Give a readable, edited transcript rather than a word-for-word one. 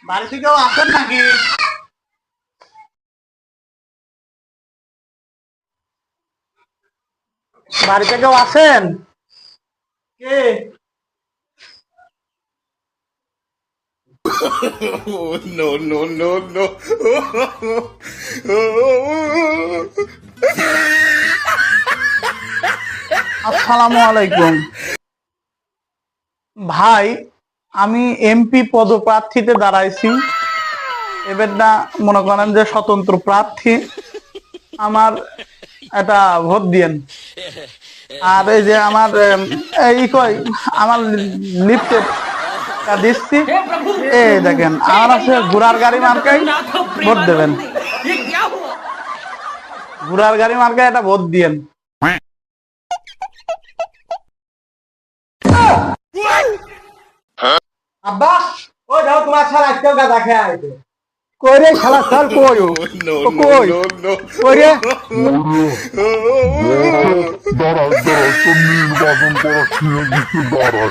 বাড়িতে কেউ আছেন নাকি? বাড়িতে কেউ আছেন? কে? No, no, no, no. আসসালামু আলাইকুম ভাই, আমি এমপি পদপ্রার্থীতে দাঁড়াইছি। এবার না মনে করেন যে স্বতন্ত্র প্রার্থী, আমার একটা ভোট দিয়েন। আর এই যে আমার এই কই আমার লিফটে দিচ্ছি, এই দেখেন আমার আছে ঘোড়ার গাড়ি মার্কাই, ভোট দেবেন। ঘোড়ার গাড়ি মার্কায় একটা ভোট দিয়েন। আব্বা, ওই দাও তোমার ছাড়া আজকাল গাঁদা খেয়ে আইছে। কই রে শালা, চল কই ও No, কই no, no, কই রে? no. দাঁড়ায় দাঁড়ায় তো নির্বাচন করার সময় দাঁড়ায়